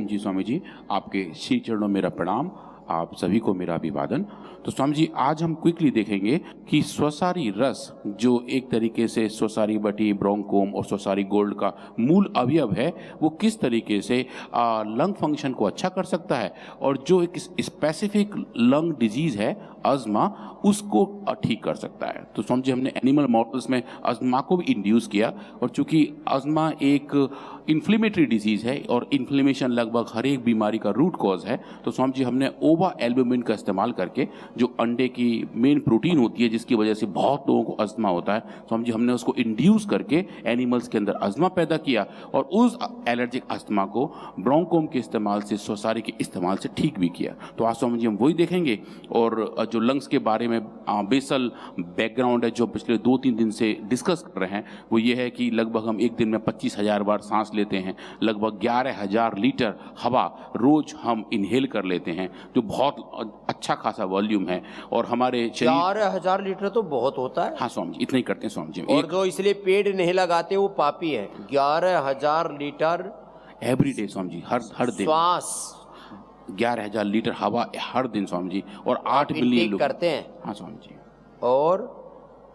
ओम जी स्वामी जी, आपके श्री चरणों में मेरा प्रणाम, आप सभी को मेरा अभिवादन। तो स्वामी जी, आज हम क्विकली देखेंगे कि स्वसारी रस जो एक तरीके से स्वसारी बटी, ब्रोंकोम और स्वसारी गोल्ड का मूल अवयव है, वो किस तरीके से लंग फंक्शन को अच्छा कर सकता है और जो एक स्पेसिफिक लंग डिजीज़ है अस्थमा, उसको ठीक कर सकता है। तो स्वामी जी, हमने एनिमल मॉडल्स में अस्थमा को भी इंड्यूस किया और चूंकि अस्थमा एक इन्फ्लेमेटरी डिजीज़ है और इन्फ्लेमेशन लगभग हर एक बीमारी का रूट कॉज है, तो स्वामी जी हमने ओवा एल्बुमिन का इस्तेमाल करके, जो अंडे की मेन प्रोटीन होती है जिसकी वजह से बहुत लोगों को अस्थमा होता है, स्वामी जी हमने उसको इंड्यूस करके एनिमल्स के अंदर अस्थमा पैदा किया और उस एलर्जिक अस्थमा को ब्रोंकोम के इस्तेमाल से, स्वसारी के इस्तेमाल से ठीक भी किया। तो आज स्वामी जी हम वही देखेंगे और जो लंग्स के बारे में बेसल बैकग्राउंड है जो पिछले 2-3 दिन से डिस्कस कर रहे हैं, वो ये है कि लगभग हम एक दिन में 25,000 बार सांस लेते हैं, लगभग 11,000 लीटर हवा रोज हम इनहेल कर लेते हैं, जो बहुत अच्छा खासा वॉल्यूम है। और हमारे 11,000 लीटर तो बहुत होता है। हाँ स्वामी जी, इतना ही करते हैं स्वामी जी। और जो इसलिए पेड़ नहीं लगाते वो पापी है। 11,000 litre every day Swami ji, हर दिन श्वास, 11,000 लीटर हवा हर दिन स्वामी जी, और 8 मिलियन लोग करते हैं। हाँ स्वामी जी, और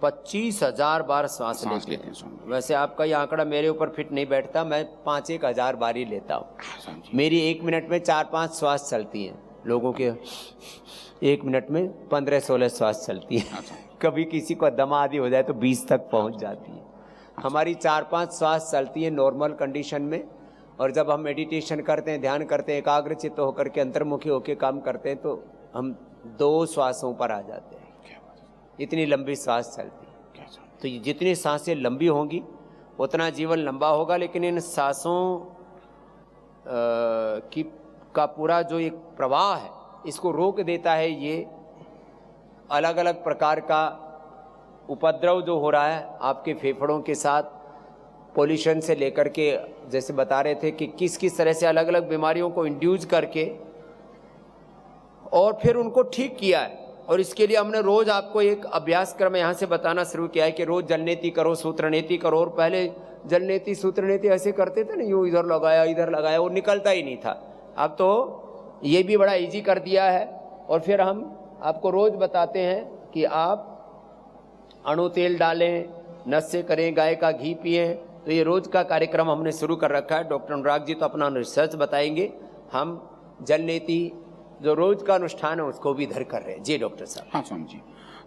25,000 बार सांस लेते हैं स्वामी। वैसे आपका ये आंकड़ा मेरे ऊपर फिट नहीं बैठता, मैं 5,000 बार ही लेता हूँ। मेरी 1 मिनट में 4-5 श्वास चलती हैं, लोगों के 1 मिनट में 15-16 श्वास चलती है। कभी किसी को दमा आदि हो जाए तो 20 तक पहुँच जाती है। हमारी 4-5 श्वास चलती है नॉर्मल कंडीशन में, और जब हम मेडिटेशन करते हैं, ध्यान करते हैं, एकाग्रचित्त होकर के अंतर्मुखी होकर काम करते हैं, तो हम 2 श्वासों पर आ जाते हैं। इतनी लंबी सांस चलती है। तो ये जितनी सांसें लंबी होंगी उतना जीवन लंबा होगा, लेकिन इन सांसों का पूरा जो एक प्रवाह है इसको रोक देता है ये अलग अलग प्रकार का उपद्रव जो हो रहा है आपके फेफड़ों के साथ, पोल्यूशन से लेकर के, जैसे बता रहे थे कि किस किस तरह से अलग अलग बीमारियों को इंड्यूस करके और फिर उनको ठीक किया है। और इसके लिए हमने रोज आपको एक अभ्यास क्रम यहाँ से बताना शुरू किया है कि रोज जलनेति करो, सूत्रनेति करो। और पहले जलनेति सूत्रनेति ऐसे करते थे ना, यूँ इधर लगाया, वो निकलता ही नहीं था। अब तो ये भी बड़ा इजी कर दिया है। और फिर हम आपको रोज बताते हैं कि आप अणु तेल डालें, नस्य करें, गाय का घी पिएं। तो ये रोज का कार्यक्रम हमने शुरू कर रखा है। डॉक्टर अनुराग जी तो अपना रिसर्च बताएंगे, हम जलनेति जो रोज का अनुष्ठान है उसको भी इधर कर रहे हैं। जी डॉक्टर साहब। हाँ स्वामी जी,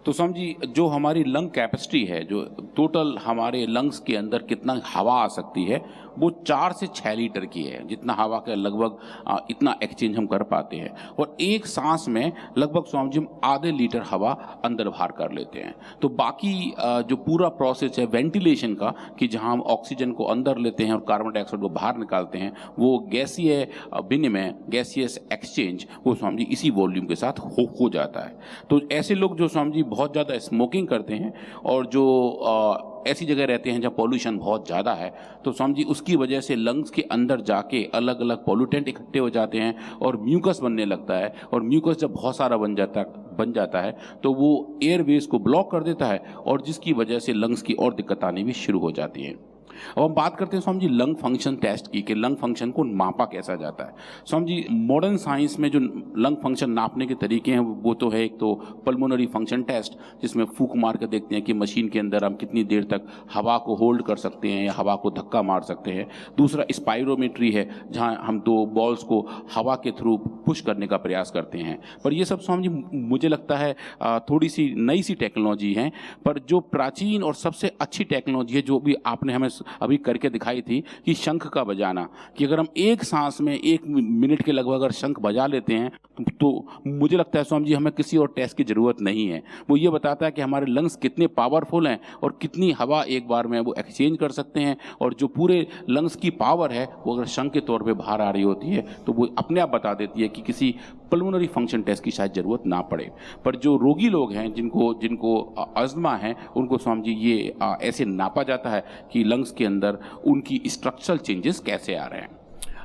तो स्वामी जी जो हमारी लंग कैपेसिटी है, जो टोटल हमारे लंग्स के अंदर कितना हवा आ सकती है, वो 4 से 6 लीटर की है। जितना हवा का लगभग इतना एक्सचेंज हम कर पाते हैं, और एक सांस में लगभग स्वामी जी हम आधे लीटर हवा अंदर बाहर कर लेते हैं। तो बाकी जो पूरा प्रोसेस है वेंटिलेशन का, कि जहां हम ऑक्सीजन को अंदर लेते हैं और कार्बन डाइऑक्साइड को बाहर निकालते हैं, वो गैसीय विनिमय, गैसियस एक्सचेंज, वो स्वामी जी इसी वॉल्यूम के साथ हो जाता है। तो ऐसे लोग जो स्वामी जी बहुत ज़्यादा स्मोकिंग करते हैं और जो ऐसी जगह रहते हैं जहाँ पॉल्यूशन बहुत ज़्यादा है, तो स्वामी जी उसकी वजह से लंग्स के अंदर जाके अलग अलग पॉल्यूटेंट इकट्ठे हो जाते हैं और म्यूकस बनने लगता है। और म्यूकस जब बहुत सारा बन जाता है तो वो एयरवेज को ब्लॉक कर देता है, और जिसकी वजह से लंग्स की और दिक्कत आनी भी शुरू हो जाती है। अब हम बात करते हैं Swami ji lung function test की, कि लंग फंक्शन को मापा कैसा जाता है। स्वामी जी मॉडर्न साइंस में जो लंग फंक्शन नापने के तरीके हैं वो तो है, एक तो पल्मोनरी फंक्शन टेस्ट, जिसमें फूंक मार कर देखते हैं कि मशीन के अंदर हम कितनी देर तक हवा को होल्ड कर सकते हैं या हवा को धक्का मार सकते हैं। दूसरा स्पायरोमेट्री है, जहाँ हम 2 बॉल्स को हवा के थ्रू पुश करने का प्रयास करते हैं। पर ये सब स्वामी जी मुझे लगता है थोड़ी सी नई सी टेक्नोलॉजी है, पर जो प्राचीन और सबसे अच्छी टेक्नोलॉजी है जो भी आपने हमें अभी करके दिखाई थी, कि शंख का बजाना, कि अगर हम एक सांस में 1 मिनट के लगभग अगर शंख बजा लेते हैं तो मुझे लगता है स्वामी जी हमें किसी और टेस्ट की ज़रूरत नहीं है। वो ये बताता है कि हमारे लंग्स कितने पावरफुल हैं और कितनी हवा एक बार में वो एक्सचेंज कर सकते हैं, और जो पूरे लंग्स की पावर है वो अगर शंख के तौर पे बाहर आ रही होती है तो वो अपने आप बता देती है कि किसी पल्मोनरी फंक्शन टेस्ट की शायद ज़रूरत ना पड़े। पर जो रोगी लोग हैं जिनको अस्थमा है, उनको स्वामी जी ये ऐसे नापा जाता है कि लंग्स के अंदर उनकी स्ट्रक्चरल चेंजेस कैसे आ रहे हैं।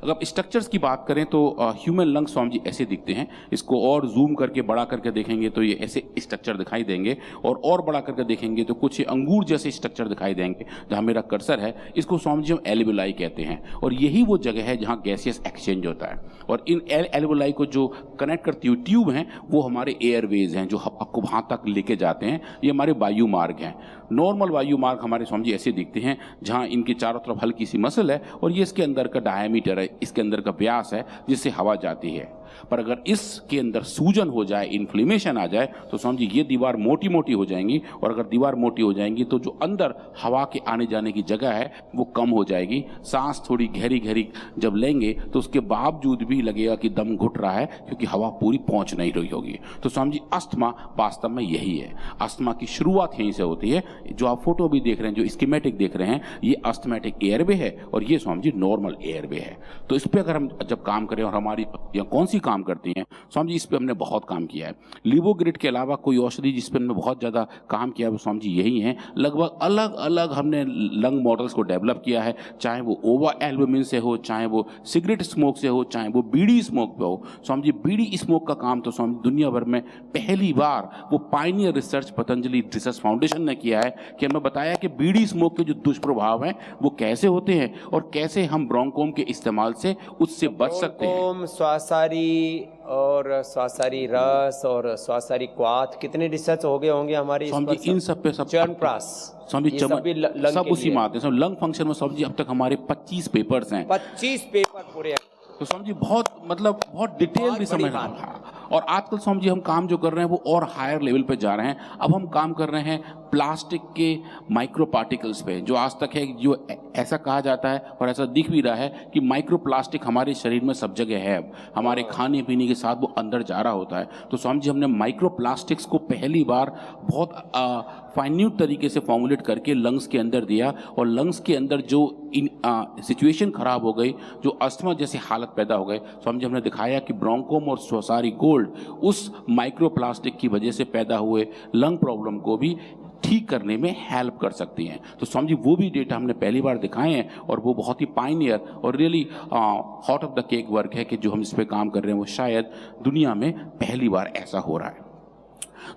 अगर स्ट्रक्चर्स की बात करें तो ह्यूमन लंग्स स्वामी जी ऐसे दिखते हैं। इसको और जूम करके बड़ा करके देखेंगे तो ये ऐसे स्ट्रक्चर दिखाई देंगे, और बड़ा करके देखेंगे तो कुछ अंगूर जैसे स्ट्रक्चर दिखाई देंगे। जहाँ मेरा कर्सर है इसको स्वामी जी हम एल्वियोलाई कहते हैं, और यही वो जगह है जहाँ गैसियस एक्सचेंज होता है। और इन एल्वियोलाई को जो कनेक्ट करती हुई ट्यूब हैं वो हमारे एयरवेज हैं जो आपको वहाँ तक लेके जाते हैं। ये हमारे वायु मार्ग हैं। नॉर्मल वायु मार्ग हमारे स्वामी जी ऐसे दिखते हैं जहाँ इनके चारों तरफ हल्की सी मसल है और ये इसके अंदर का डायमीटर है, इसके अंदर का व्यास है जिससे हवा जाती है। पर अगर इसके अंदर सूजन हो जाए, इन्फ्लेमेशन आ जाए तो समझिए ये दीवार मोटी मोटी हो जाएंगी, और अगर दीवार मोटी हो जाएंगी तो जो अंदर हवा के आने जाने की जगह है वो कम हो जाएगी। सांस थोड़ी गहरी गहरी जब लेंगे तो उसके बावजूद भी लगेगा कि दम घुट रहा है, क्योंकि हवा पूरी पहुंच नहीं रही होगी। तो समझिए अस्थमा वास्तव में यही है। अस्थमा की शुरुआत यहीं से होती है। जो आप फोटो भी देख रहे हैं, जो स्कीमेटिक देख रहे हैं, ये अस्थमेटिक एयरवे है और ये स्वामी जी नॉर्मल एयरवे है। तो इस पर अगर हम जब काम करें, और हमारी या कौन सी काम करती हैं स्वामी जी, इस पर हमने बहुत काम किया है। लिवोग्रिड के अलावा कोई औषधि जिस पर हमने बहुत ज़्यादा काम किया है वो स्वामी जी यही हैं। लगभग अलग अलग हमने लंग मॉडल्स को डेवलप किया है, चाहे वो ओवा एल्बुमिन से हो, चाहे वो सिगरेट स्मोक से हो, चाहे वो बीड़ी स्मोक पे हो। स्वामी जी बीड़ी स्मोक का काम तो स्वामी दुनिया भर में पहली बार वो Pioneer research Patanjali research foundation ने किया है कि हमें बताया कि बीड़ी स्मोक के जो दुष्प्रभाव हैं वो कैसे होते हैं और कैसे हम ब्रोंकोम के इस्तेमाल से उससे बच सकते हैं। श्वासारी और श्वासारी रस और श्वासारी क्वाथ, कितने रिसर्च हो गए होंगे हमारे इन सब पे सब च्यवनप्राश सब उसी में आते हैं। सब लंग फंक्शन में सब जी अब तक हमारे 25 पेपर्स हैं। 25 पेपर पूरे। तो स्वामी जी बहुत डिटेल भी समझ रहा है। और आजकल स्वामी जी हम काम जो कर रहे हैं वो और हायर लेवल पे जा रहे हैं। अब हम काम कर रहे हैं प्लास्टिक के माइक्रो पार्टिकल्स पे, जो आज तक है जो ऐसा कहा जाता है और ऐसा दिख भी रहा है कि माइक्रो प्लास्टिक हमारे शरीर में सब जगह है। अब हमारे खाने पीने के साथ वो अंदर जा रहा होता है। तो स्वामी जी हमने माइक्रो प्लास्टिक्स को पहली बार बहुत फाइन्यूट तरीके से फॉर्मुलेट करके लंग्स के अंदर दिया, और लंग्स के अंदर जो सिचुएशन खराब हो गई, जो अस्थमा जैसी हालत पैदा हो गए, स्वामी जी हमने दिखाया कि ब्रोंकोम और श्वासारी गोल्ड उस माइक्रो प्लास्टिक की वजह से पैदा हुए लंग प्रॉब्लम को भी ठीक करने में हेल्प कर सकती हैं। तो स्वामी जी वो भी डेटा हमने पहली बार दिखाए हैं, और वो बहुत ही पायनियर और really hot of the cake work है कि जो हम इस पे काम कर रहे हैं वो शायद दुनिया में पहली बार ऐसा हो रहा है।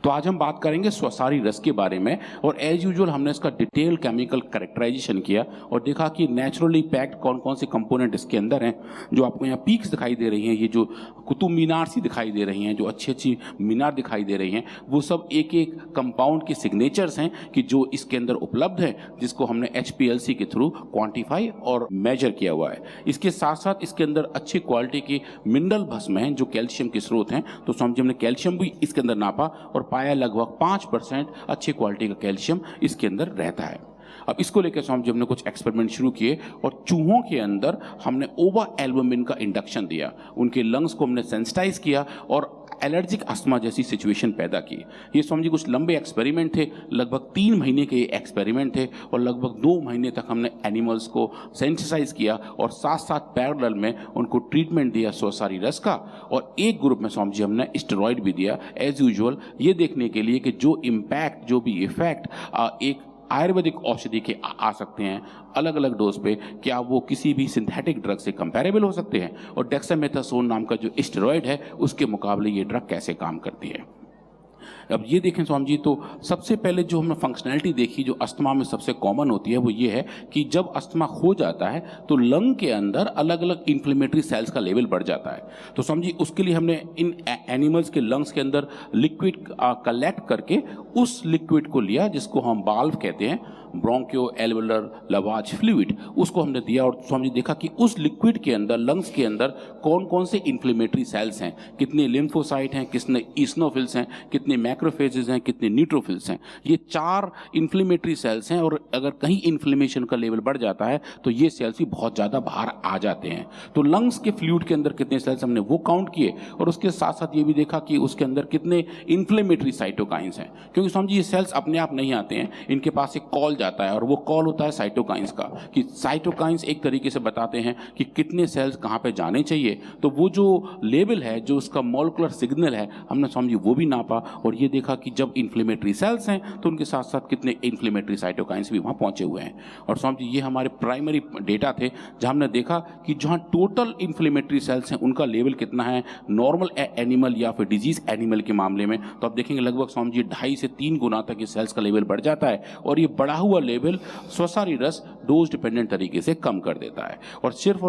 तो आज हम बात करेंगे श्वासारी रस के बारे में, और एज यूजुअल हमने इसका डिटेल केमिकल कैरेक्टराइजेशन किया और देखा कि नेचुरली पैक्ड कौन कौन से कंपोनेंट इसके अंदर हैं। जो आपको यहाँ पीक्स दिखाई दे रही हैं, ये जो कुतुब मीनार सी दिखाई दे रही हैं, जो अच्छी अच्छी मीनार दिखाई दे रही हैं, वो सब एक एक कंपाउंड के सिग्नेचर्स हैं कि जो इसके अंदर उपलब्ध है, जिसको हमने HPLC के थ्रू क्वान्टिफाई और मेजर किया हुआ है। इसके साथ साथ इसके अंदर अच्छी क्वालिटी के मिनरल भस्म हैं जो कैल्शियम के स्रोत हैं। तो समझिए हमने कैल्शियम भी इसके अंदर नापा और पाया लगभग 5% अच्छी क्वालिटी का कैल्शियम इसके अंदर रहता है। अब इसको लेकर स्वामी जी हमने कुछ एक्सपेरिमेंट शुरू किए, और चूहों के अंदर हमने ओवा एल्बुमिन का इंडक्शन दिया। उनके लंग्स को हमने सेंसिटाइज किया और एलर्जिक अस्थमा जैसी सिचुएशन पैदा की। ये स्वामी जी कुछ लंबे एक्सपेरिमेंट थे, लगभग 3 महीने के एक्सपेरिमेंट थे, और लगभग 2 महीने तक हमने एनिमल्स को सेंसिटाइज किया और साथ साथ पैरेलल में उनको ट्रीटमेंट दिया श्वासारी रस का। और एक ग्रुप में स्वामी जी हमने स्टेरॉइड भी दिया एज यूजुअल, ये देखने के लिए कि जो इम्पैक्ट, जो भी इफेक्ट एक आयुर्वेदिक औषधि के आ सकते हैं अलग अलग डोज पे, क्या वो किसी भी सिंथेटिक ड्रग से कंपैरेबल हो सकते हैं, और डेक्सामेथासोन नाम का जो स्टेरॉइड है उसके मुकाबले ये ड्रग कैसे काम करती है। अब ये देखें स्वामी जी, तो सबसे पहले जो हमने फंक्शनैलिटी देखी जो अस्थमा में सबसे कॉमन होती है वो ये है कि जब अस्थमा हो जाता है तो लंग के अंदर अलग अलग इन्फ्लेमेटरी सेल्स का लेवल बढ़ जाता है। तो समझिए उसके लिए हमने इन एनिमल्स के लंग्स के अंदर लिक्विड कलेक्ट करके उस लिक्विड को लिया जिसको हम बाल्व कहते हैं, ब्रोंकियो एल्वुलर लवाज फ्लूइड, उसको हमने दिया और स्वामी जी देखा कि उस लिक्विड के अंदर लंग्स के अंदर कौन कौन से इन्फ्लेमेटरी सेल्स हैं, कितने लिम्फोसाइट हैं, कितने ईस्नोफिल्स हैं, कितने मैक्रोफेजेस हैं, कितने न्यूट्रोफिल्स हैं। ये 4 इन्फ्लेमेटरी सेल्स हैं, और अगर कहीं इन्फ्लेमेशन का लेवल बढ़ जाता है तो ये सेल्स भी बहुत ज़्यादा बाहर आ जाते हैं। तो लंग्स के फ्लूइड के अंदर कितने सेल्स हमने वो काउंट किए, और उसके साथ साथ ये भी देखा कि उसके अंदर कितने इन्फ्लेमेटरी साइटोकाइंस हैं, क्योंकि समझिए ये सेल्स अपने आप नहीं आते हैं, इनके पास एक कॉल जाता है और वो कॉल होता है साइटोकाइंस का, कि साइटोकाइंस एक तरीके से बताते हैं कि कितने सेल्स कहाँ पे जाने चाहिए। तो वो जो लेवल है, जो उसका मॉलिक्यूलर सिग्नल है, हमने समझी वो भी नापा, और ये देखा कि जब इन्फ्लेमेटरी सेल्स हैं तो उनके साथ साथ कितने इन्फ्लेमेटरी साइटोकाइंस भी वहाँ पहुँचे हुए हैं। और स्वामी जी ये हमारे प्राइमरी डेटा थे जहाँ हमने देखा कि जहाँ टोटल इन्फ्लेमेटरी सेल्स हैं उनका लेवल कितना है नॉर्मल एनिमल या फिर डिजीज एनिमल के मामले में, तो आप देखेंगे लगभग स्वामी जी 2.5 से 3 गुना तक ये सेल्स का लेवल बढ़ जाता है। और ये बढ़ा हुआ लेवल स्वसारी रस डोज डिपेंडेंट तरीके से कम कर देता है। और सिर्फ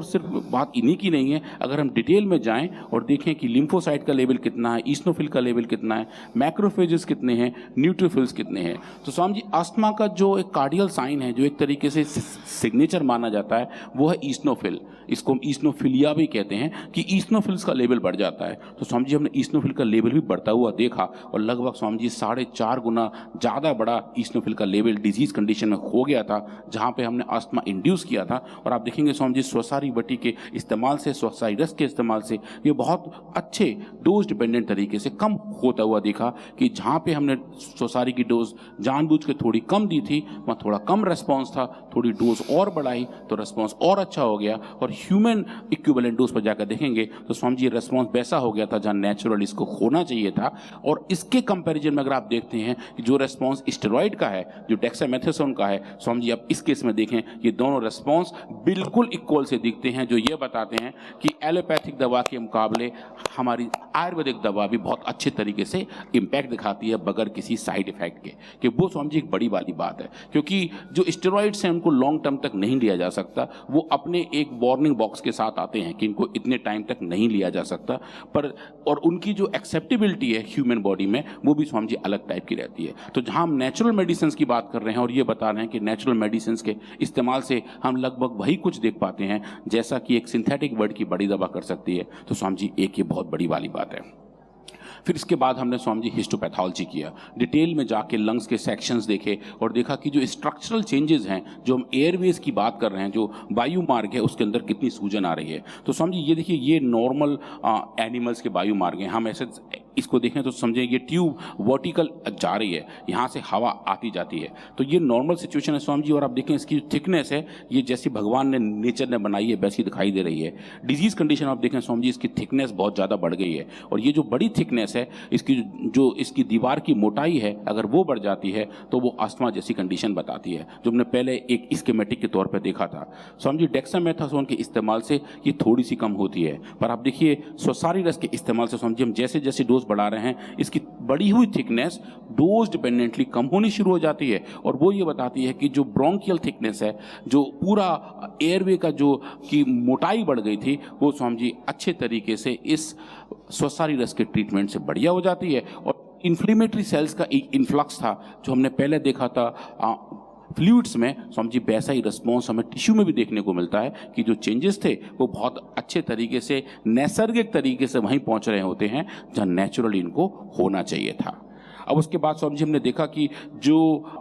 बात इन्हीं की नहीं है, अगर हम डिटेल में जाएं और देखें कि लिम्फोसाइट का लेवल कितना है, ईस्नोफिल का लेवल कितना है, मैक्रोफेजेस कितने हैं, न्यूट्रोफिल्स कितने हैं, तो स्वामी जी अस्थमा का जो एक कार्डियल साइन है, जो एक तरीके से सिग्नेचर माना जाता है, वो है ईस्नोफिल। इसको हम ईस्नोफिलिया भी कहते हैं कि ईस्नोफिल्स का लेवल बढ़ जाता है। तो स्वामी जी हमने ईस्नोफिल का लेवल भी बढ़ता हुआ देखा और लगभग स्वामी जी 4.5 गुना ज़्यादा बड़ा ईस्नोफिल का लेवल डिजीज कंडीशन में हो गया था, जहाँ पे हमने अस्थमा इंड्यूस किया था। और आप देखेंगे स्वामी जी स्वसारी बटी के इस्तेमाल से, स्वसारी रस के इस्तेमाल से ये बहुत अच्छे डोज डिपेंडेंट तरीके से कम होता हुआ देखा कि जहाँ पे हमने स्वसारी की डोज जानबूझ के थोड़ी कम दी थी वहाँ थोड़ा कम रेस्पॉन्स था, थोड़ी डोज और बढ़ाई तो रेस्पॉन्स और अच्छा हो गया। और ह्यूमन इक्विवेलेंट डोज पर जाकर देखेंगे तो स्वामी जी रेस्पॉन्स वैसा हो गया था जहाँ नेचुरल इसको होना चाहिए था। और इसके कंपैरिजन में अगर आप देखते हैं कि जो रेस्पॉन्स स्टेरॉइड का है, जो डेक्सामेथासोन का है, स्वामी जी आप इस केस में देखें ये दोनों रेस्पॉन्स बिल्कुल इक्वल से दिखते हैं, जो ये बताते हैं कि एलोपैथिक दवा के मुकाबले हमारी आयुर्वेदिक दवा भी बहुत अच्छे तरीके से इम्पैक्ट दिखाती है बगैर किसी साइड इफेक्ट के। कि वो स्वामी जी एक बड़ी वाली बात है, क्योंकि जो स्टेरॉइड्स हैं उनको लॉन्ग टर्म तक नहीं लिया जा सकता, वो अपने एक वार्निंग बॉक्स के साथ आते हैं कि इनको इतने टाइम तक नहीं लिया जा सकता, पर और उनकी जो एक्सेप्टेबिलिटी है ह्यूमन बॉडी में वो भी स्वामी जी अलग टाइप की रहती है। तो जहाँ हम नेचुरल मेडिसिन की बात कर रहे हैं और ये बता रहे हैं कि नेचुरल मेडिसिन के इस्तेमाल से हम लगभग वही कुछ देख पाते हैं जैसा कि एक सिंथेटिक वर्ड की बड़ी दवा कर सकती है, तो स्वामी जी एक ये बहुत बड़ी वाली बात है। फिर इसके बाद हमने स्वामी जी हिस्टोपैथोलॉजी किया, डिटेल में जाके लंग्स के सेक्शंस देखे और देखा कि जो स्ट्रक्चरल चेंजेस हैं, जो हम एयरवेज की बात कर रहे हैं, जो वायु मार्ग है उसके अंदर कितनी सूजन आ रही है। तो स्वामी जी ये देखिए ये नॉर्मल एनिमल्स के वायु मार्ग हैं, हम ऐसे इसको देखें तो समझें ये ट्यूब वर्टिकल जा रही है, यहाँ से हवा आती जाती है, तो ये नॉर्मल सिचुएशन है स्वामी जी। और आप देखें इसकी जो थिकनेस है ये जैसी भगवान ने नेचर ने बनाई है वैसी दिखाई दे रही है। डिजीज कंडीशन आप देखें स्वामी जी इसकी थिकनेस बहुत ज़्यादा बढ़ गई है, और ये जो बड़ी थिकनेस है इसकी जो इसकी दीवार की मोटाई है अगर वो बढ़ जाती है तो वो अस्थमा जैसी कंडीशन बताती है, जो हमने पहले एक स्कीमेटिक के तौर पर देखा था। स्वामी जी डेक्सामेथासोन के इस्तेमाल से ये थोड़ी सी कम होती है, पर आप देखिए स्वसारी रस के इस्तेमाल से स्वामी जी हम जैसे जैसे डोज बढ़ा रहे हैं इसकी बढ़ी हुई थिकनेस डोज डिपेंडेंटली कम होनी शुरू हो जाती है। और वो ये बताती है कि जो ब्रोंकियल थिकनेस है, जो पूरा एयरवे का जो की मोटाई बढ़ गई थी, वो स्वामी जी अच्छे तरीके से इस स्वसारी रस के ट्रीटमेंट से बढ़िया हो जाती है। और इन्फ्लेमेटरी सेल्स का एक इन्फ्लक्स था जो हमने पहले देखा था फ्लूइड्स में, स्वामी जी वैसा ही रिस्पॉन्स हमें टिश्यू में भी देखने को मिलता है कि जो चेंजेस थे वो बहुत अच्छे तरीके से नैसर्गिक तरीके से वहीं पहुंच रहे होते हैं जहां नेचुरली इनको होना चाहिए था। अब उसके बाद स्वामी जी हमने देखा कि जो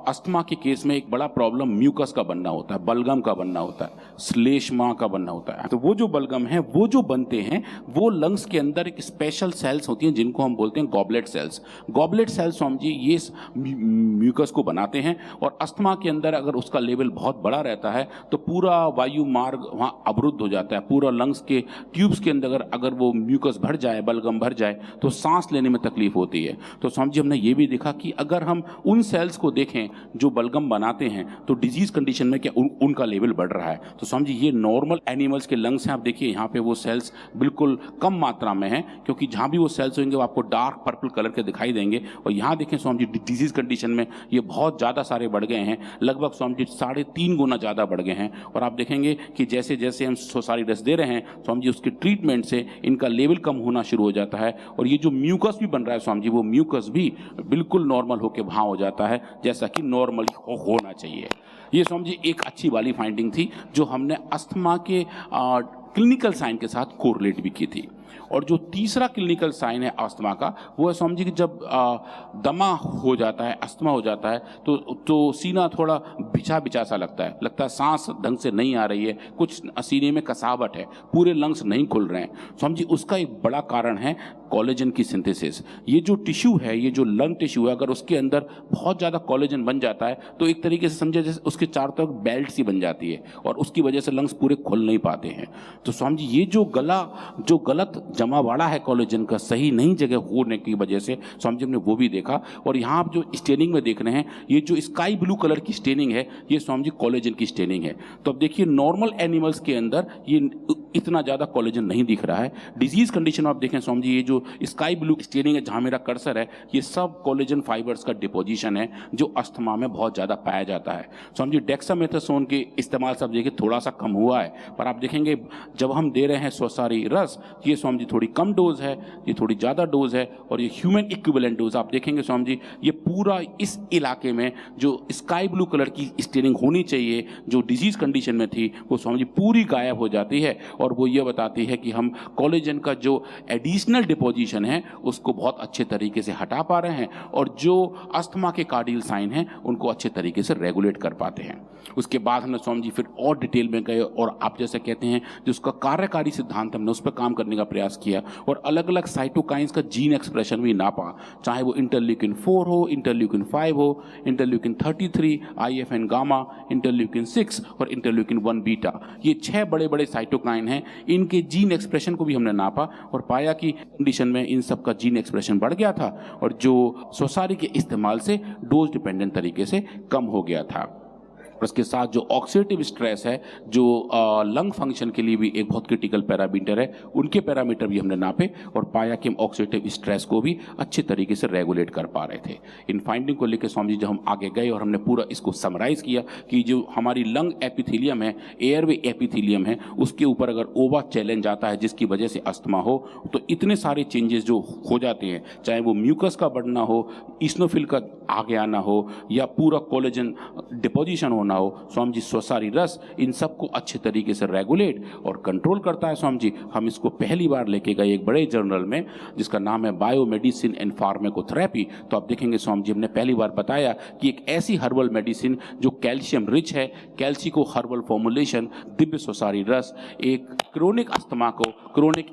अस्थमा के केस में एक बड़ा प्रॉब्लम म्यूकस का बनना होता है, बलगम का बनना होता है, श्लेष्मा का बनना होता है। तो वो जो बलगम है वो जो बनते हैं वो लंग्स के अंदर एक स्पेशल सेल्स होती हैं जिनको हम बोलते हैं goblet cells. Goblet cells Swami ji ये म्यूकस को बनाते हैं, और अस्थमा के अंदर अगर उसका लेवल बहुत बड़ा रहता है तो पूरा वायु मार्ग वहाँ अवरुद्ध हो जाता है। पूरा लंग्स के ट्यूब्स के अंदर अगर वो म्यूकस भर जाए, बलगम भर जाए, तो सांस लेने में तकलीफ होती है। तो स्वामी जी हमने ये भी देखा कि अगर हम उन सेल्स को देखें जो बलगम बनाते हैं तो डिजीज कंडीशन में क्या उनका लेवल बढ़ रहा है। तो समझिए ये नॉर्मल एनिमल्स के लंग्स हैं, आप देखिए यहाँ पे वो सेल्स बिल्कुल कम मात्रा में हैं, क्योंकि जहाँ भी वो सेल्स होंगे वो आपको डार्क पर्पल कलर के दिखाई देंगे। और यहाँ देखें स्वामी जी डिजीज कंडीशन में ये बहुत ज़्यादा सारे बढ़ गए हैं, लगभग स्वामी जी 3.5 गुना ज़्यादा बढ़ गए हैं। और आप देखेंगे कि जैसे जैसे हम स्वसारी रस दे रहे हैं स्वामी जी उसके ट्रीटमेंट से इनका लेवल कम होना शुरू हो जाता है। और ये जो म्यूकस भी बन रहा है स्वामी जी, वो म्यूकस भी बिल्कुल नॉर्मल होकर वहाँ हो जाता है जैसा कि नॉर्मली होना चाहिए। ये स्वामी जी एक अच्छी वाली फाइंडिंग थी जो हमने अस्थमा के क्लिनिकल साइन के साथ कोरिलेट भी की थी। और जो तीसरा क्लिनिकल साइन है अस्थमा का, वो है स्वामी जी कि जब दमा हो जाता है, अस्थमा हो जाता है, तो सीना थोड़ा बिछा सा लगता है सांस ढंग से नहीं आ रही है, कुछ सीने में कसावट है, पूरे लंग्स नहीं खुल रहे हैं। स्वामी जी उसका एक बड़ा कारण है कोलेजन की सिंथेसिस। ये जो टिश्यू है, ये जो लंग टिश्यू है, अगर उसके अंदर बहुत ज़्यादा कोलेजन बन जाता है तो एक तरीके से समझे जैसे उसके चारों तरफ बेल्ट सी बन जाती है और उसकी वजह से लंग्स पूरे खुल नहीं पाते हैं। तो स्वामी जी ये जो गलत जमावाड़ा है कोलेजन का सही नहीं जगह होने की वजह से स्वामी जी हमने वो भी देखा। और यहाँ आप जो स्टेनिंग में देख रहे हैं, ये जो स्काई ब्लू कलर की स्टेनिंग है, ये स्वामी जी कोलेजन की स्टेनिंग है। तो अब देखिए नॉर्मल एनिमल्स के अंदर ये इतना ज़्यादा कोलेजन नहीं दिख रहा है। डिजीज कंडीशन आप देखें स्वामी जी, ये जो स्काई ब्लू स्टेनिंग है जहाँ मेरा कर्सर है, ये सब कोलेजन फाइबर्स का डिपोजिशन है जो अस्थमा में बहुत ज़्यादा पाया जाता है। स्वामी जी डेक्सामेथासोन के इस्तेमाल से आप देखिए थोड़ा सा कम हुआ है, पर आप देखेंगे जब हम दे रहे हैं स्वसारी रस, ये स्वामी जी थोड़ी कम डोज है, ये थोड़ी ज़्यादा डोज है, और ये ह्यूमन इक्विवेलेंट डोज आप देखेंगे स्वामी जी, ये पूरा इस इलाके में जो स्काई ब्लू कलर की स्टेनिंग होनी चाहिए जो डिजीज कंडीशन में थी, वो स्वामी जी पूरी गायब हो जाती है। और वो ये बताती है कि हम कोलेजन का जो एडिशनल डिपोजिशन है उसको बहुत अच्छे तरीके से हटा पा रहे हैं, और जो अस्थमा के कार्डियल साइन हैं उनको अच्छे तरीके से रेगुलेट कर पाते हैं। उसके बाद हमने स्वामी जी फिर और डिटेल में गए, और आप जैसे कहते हैं जो उसका कार्यकारी सिद्धांत हमने उस पर काम करने का प्रयास किया, और अलग अलग साइटोकाइंस का जीन एक्सप्रेशन भी नापा, चाहे वो इंटरल्यूकिन 4 हो, इंटरल्यूकिन 5 हो, इंटरल्यूकिन 33, IFN गामा, इंटरल्यूकिन 6 और इंटरल्यूकिन 1 बीटा। ये 6 बड़े बड़े साइटोकाइन हैं, इनके जीन एक्सप्रेशन को भी हमने नापा और पाया कि कंडीशन में इन सब का जीन एक्सप्रेशन बढ़ गया था, और जो स्वसारी के इस्तेमाल से डोज डिपेंडेंट तरीके से कम हो गया था। उसके साथ जो ऑक्सीडेटिव स्ट्रेस है, जो लंग फंक्शन के लिए भी एक बहुत क्रिटिकल पैरामीटर है, उनके पैरामीटर भी हमने नापे और पाया कि हम ऑक्सीडेटिव स्ट्रेस को भी अच्छे तरीके से रेगुलेट कर पा रहे थे। इन फाइंडिंग को लेकर स्वामी जी जब हम आगे गए और हमने पूरा इसको समराइज किया कि जो हमारी लंग एपिथेलियम है, एयरवे एपिथेलियम है, उसके ऊपर अगर ओवा चैलेंज आता है जिसकी वजह से अस्थमा हो, तो इतने सारे चेंजेस जो हो जाते हैं, चाहे वो म्यूकस का बढ़ना हो, इस्नोफिल का आगे आना हो, या पूरा कोलेजन डिपोजिशन होना हो, स्वामी जी स्वसारी रस इन सबको अच्छे तरीके से रेगुलेट और कंट्रोल करता है। स्वामी जी हम इसको पहली बार लेके गए एक बड़े जर्नल में जिसका नाम है बायोमेडिसिन एंड फार्माकोथेरेपी। तो आप देखेंगे स्वामी जी हमने पहली बार बताया कि एक ऐसी हर्बल मेडिसिन जो कैल्शियम रिच है, कैल्शिको हर्बल फॉर्मुलेशन, दिव्य स्वसारी रस एक क्रोनिक अस्थमा को, क्रोनिक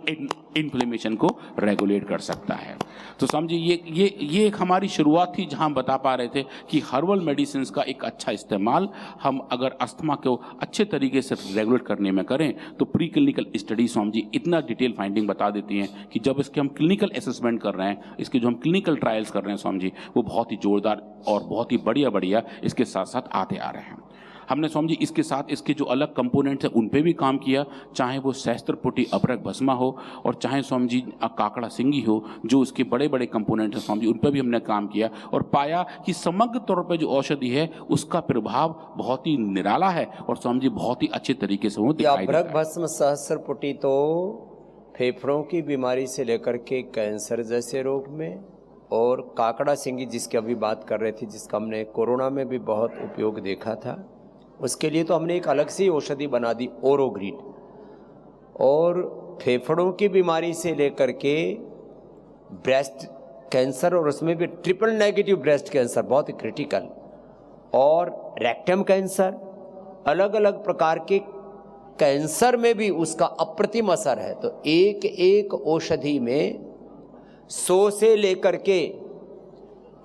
इन्फ्लेमेशन को रेगुलेट कर सकता है। तो समझिए ये एक हमारी शुरुआत थी जहां हम बता पा रहे थे कि हर्बल मेडिसिन का एक अच्छा इस्तेमाल हम अगर अस्थमा को अच्छे तरीके से रेगुलेट करने में करें तो pre clinical study Swami ji इतना डिटेल फाइंडिंग बता देती हैं कि जब इसके हम क्लिनिकल असेसमेंट कर रहे हैं, इसके जो हम क्लिनिकल ट्रायल्स कर रहे हैं स्वामी जी, वो बहुत ही जोरदार और बहुत ही बढ़िया इसके साथ साथ आते आ रहे हैं। हमने स्वामी जी इसके साथ इसके जो अलग कंपोनेंट्स हैं उन पे भी काम किया, चाहे वो सहस्त्रपुटी अभ्रक भस्मा हो और चाहे स्वामी जी काकड़ा सिंगी हो, जो उसके बड़े बड़े कंपोनेंट्स हैं स्वामी जी, उन पर भी हमने काम किया और पाया कि समग्र तौर पर जो औषधि है उसका प्रभाव बहुत ही निराला है और स्वामी जी बहुत ही अच्छे तरीके से वो दिखाई देता है। अभ्रक भस्म सहस्त्रपुटी तो फेफड़ों की बीमारी से लेकर के कैंसर जैसे रोग में, और काकड़ा सिंगी जिसकी अभी बात कर रहे थे, जिसका हमने कोरोना में भी बहुत उपयोग देखा था, उसके लिए तो हमने एक अलग से औषधि बना दी ओरोग्रीड। और फेफड़ों की बीमारी से लेकर के ब्रेस्ट कैंसर, और उसमें भी ट्रिपल नेगेटिव ब्रेस्ट कैंसर बहुत ही क्रिटिकल, और रेक्टम कैंसर, अलग अलग प्रकार के कैंसर में भी उसका अप्रतिम असर है। तो एक एक औषधि में 100 से लेकर के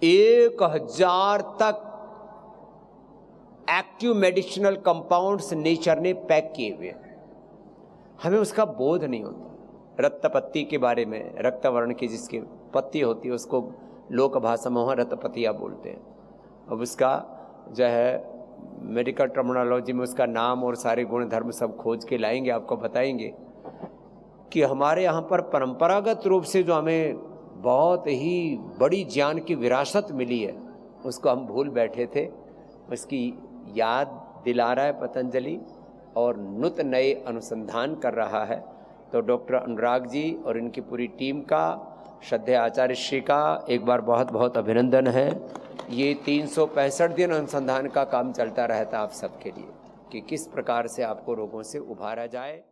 1000 तक एक्टिव मेडिसिनल कंपाउंड्स नेचर ने पैक किए हुए हैं। हमें उसका बोध नहीं होता। रक्त पत्ती के बारे में, रक्त वर्ण की जिसकी पत्ती होती है उसको लोक भाषा में वहाँ रक्तपतिया बोलते हैं। अब उसका जो है मेडिकल टर्मिनोलॉजी में उसका नाम और सारे गुण धर्म सब खोज के लाएंगे, आपको बताएंगे कि हमारे यहाँ पर परंपरागत रूप से जो हमें बहुत ही बड़ी ज्ञान की विरासत मिली है उसको हम भूल बैठे थे। उसकी याद दिला रहा है पतंजलि और नूत नए अनुसंधान कर रहा है। तो डॉक्टर अनुराग जी और इनकी पूरी टीम का, श्रद्धेय आचार्य श्री का एक बार बहुत बहुत अभिनंदन है। ये 365 दिन अनुसंधान का काम चलता रहता आप सबके लिए कि किस प्रकार से आपको रोगों से उभारा जाए।